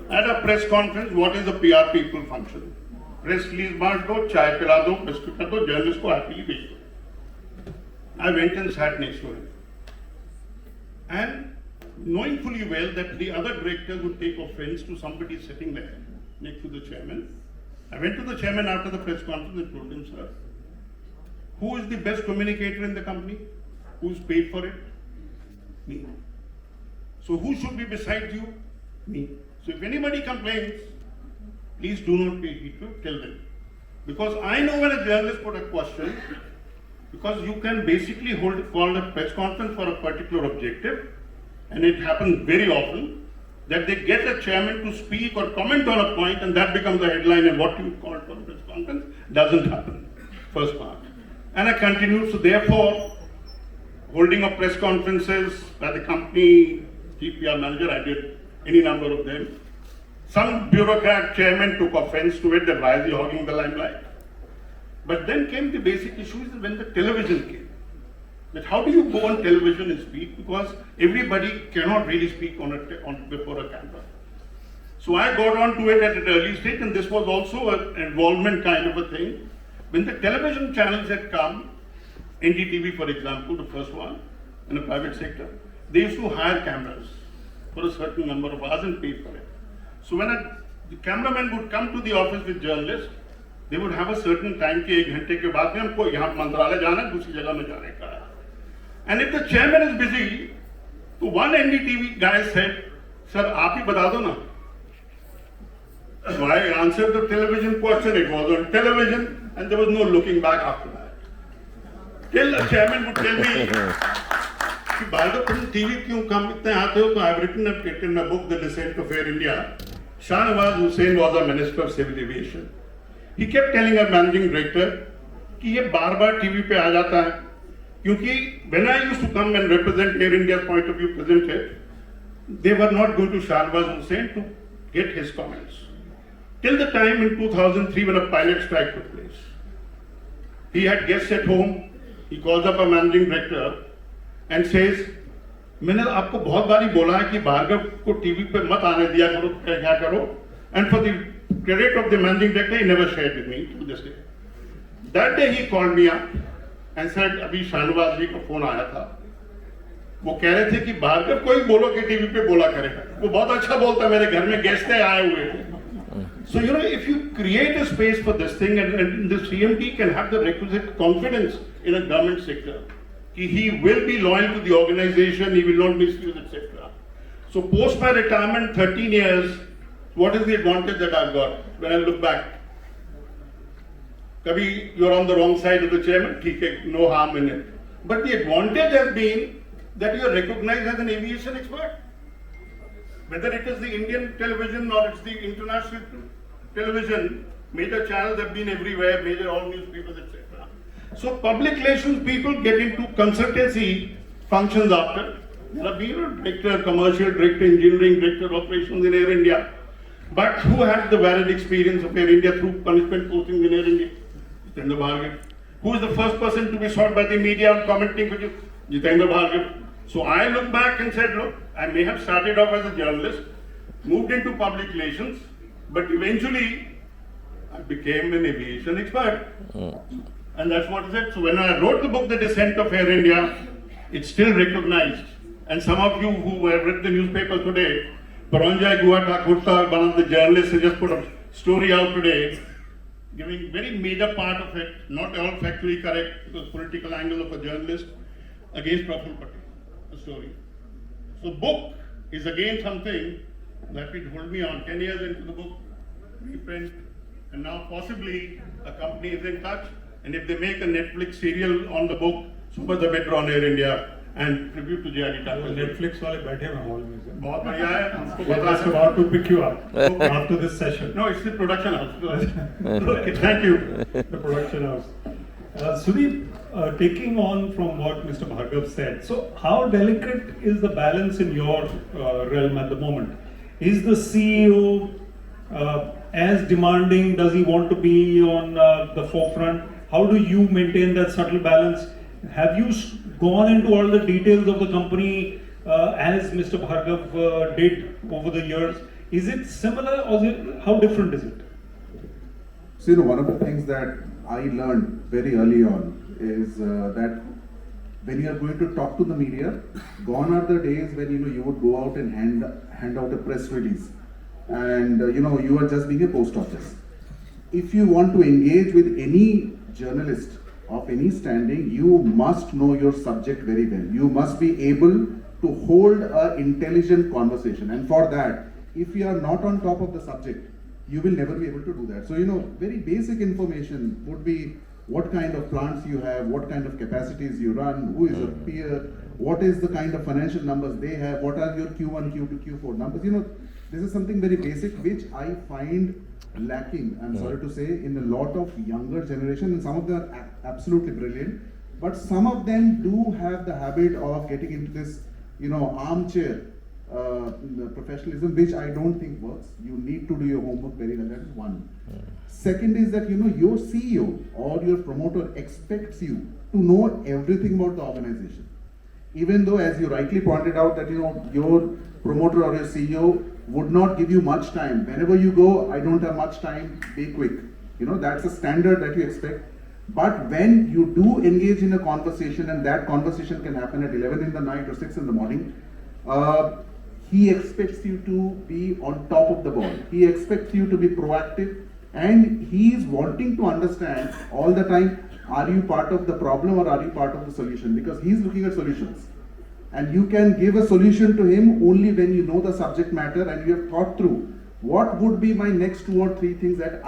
At a press conference, what is the PR people function? Press release बांट दो, चाय पिला दो, बिस्कुट कर दो, journalist को happily भेज दो. I went and sat next to him. And knowing fully well that the other directors would take offense to somebody sitting there next to the chairman, I went to the chairman after the press conference and told him, sir, who is the best communicator in the company? Who's paid for it? Me. So who should be beside you? Me. So if anybody complains, please do not pay heed to tell them. Because I know when a journalist put a question, because you can basically call a press conference for a particular objective, and it happens very often that they get a chairman to speak or comment on a point, and that becomes the headline, and what you call for a press conference doesn't happen. First part. And I continued, so therefore, holding of press conferences by the company, chief PR manager, I did any number of them. Some bureaucrat chairman took offense to it, that why is he hogging the limelight? But then came the basic issues when the television came. That how do you go on television and speak? Because everybody cannot really speak before a camera. So I got on to it at an early stage, and this was also an involvement kind of a thing. When the television channels had come, NDTV for example, the first one in the private sector, they used to hire cameras for a certain number of hours and pay for it. So when the cameraman would come to the office with journalists, they would have a certain time कि 1 घंटे के बाद में हमको यहाँ मंत्रालय जाना है, दूसरी जगह में जाने का है. And if the chairman is busy, so one NDTV guy said, "Sir, आप ही बता दो ना." So I answered the television question. It was on television, and there was no looking back after that. Till the chairman would tell me, "कि भार्गव तुम TV क्यों कम इतने आते हो?" So I have written in my book, The Descent of Air India. Shah Nawaz Hussain was a minister of civil aviation. He kept telling our managing director कि ये बार-बार TV पे आ जाता है, क्योंकि when I used to come and represent Air India's point of view, present it, they were not going to Shah Nawaz Hussain to get his comments. Till the time in 2003 when a pilot strike took place, he had guests at home. He calls up a managing director and says, मैंने आपको बहुत बारी बोला है कि भार्गव को TV पे मत आने दिया करो, क्या करो. And for the credit of the managing director, he never shared with me to this day. That day he called me up and said, अभी शाहनवाज जी का फोन आया था, वो कह रहे थे कि भार्गव कोई बोलो कि टीवी पे बोला करे, वो बहुत अच्छा बोलता है, मेरे घर में गेस्ट आए हुए थे. So you know, if you create a space for this thing, and the CMD can have the requisite confidence in a government sector, he will be loyal to the organization, he will not misuse, etc. So post my retirement, 13 years, what is the advantage that I've got when I look back? Kabhi you're on the wrong side of the chairman, no harm in it. But the advantage has been that you are recognized as an aviation expert. Whether it is the Indian television or it's the international television, major channels have been everywhere, major all newspapers, etc. So public relations people get into consultancy functions after. There have been director, commercial director, engineering director, operations in Air India. But who had the varied experience of Air India through punishment postings in Air India? Jitendra Bhargav. Who is the first person to be sought by the media on commenting with you? Jitendra Bhargav. So I look back and said, look, I may have started off as a journalist, moved into public relations, but eventually I became an aviation expert. And that's what I said. So when I wrote the book, The Descent of Air India, it's still recognized. And some of you who have read the newspaper today, Paranjay Guha Thakurta, one of the journalists, has just put a story out today, giving very major part of it, not all factually correct, because political angle of a journalist, against Praful Patel, a story. So book is again something that will hold me on. 10 years into the book, reprint, and now possibly a company is in touch, and if they make a Netflix serial on the book, so much the better on Air India, and tribute to J.R.D. Thakur. Netflix वाले बैठे हैं hall में से. बहुत बढ़िया है. हमको We're पता just है. about to pick you up after this session. No, it's the production house. Okay, thank you. The production house. Sudeep, taking on from what Mr. Bhargav said, so how delicate is the balance in your realm at the moment? Is the CEO as demanding? Does he want to be on the forefront? How do you maintain that subtle balance? Have you gone into all the details of the company as Mr. Bhargav did over the years? Is it similar or how different is it? So, one of the things that I learned very early on is that when you are going to talk to the media, gone are the days when you would go out and hand out a press release, and you are just being a post office. If you want to engage with any journalist of any standing, you must know your subject very well. You must be able to hold an intelligent conversation, and for that, if you are not on top of the subject, you will never be able to do that. So, very basic information would be what kind of plants you have, what kind of capacities you run, who is your peer, what is the kind of financial numbers they have, what are your Q1, Q2, Q4 numbers. This is something very basic which I find lacking, I'm sorry to say, in a lot of younger generation, and some of them are absolutely brilliant, but some of them do have the habit of getting into this, armchair professionalism, which I don't think works. You need to do your homework very well. That is one. Second is that your CEO or your promoter expects you to know everything about the organization. Even though, as you rightly pointed out, that your promoter or your CEO would not give you much time. Whenever you go, I don't have much time, be quick. That's a standard that you expect. But when you do engage in a conversation, and that conversation can happen at 11 in the night or 6 in the morning, he expects you to be on top of the ball. He expects you to be proactive, and he is wanting to understand all the time, are you part of the problem or are you part of the solution? Because he's looking at solutions. And you can give a solution to him only when you know the subject matter and you have thought through what would be my next 2 or 3 things that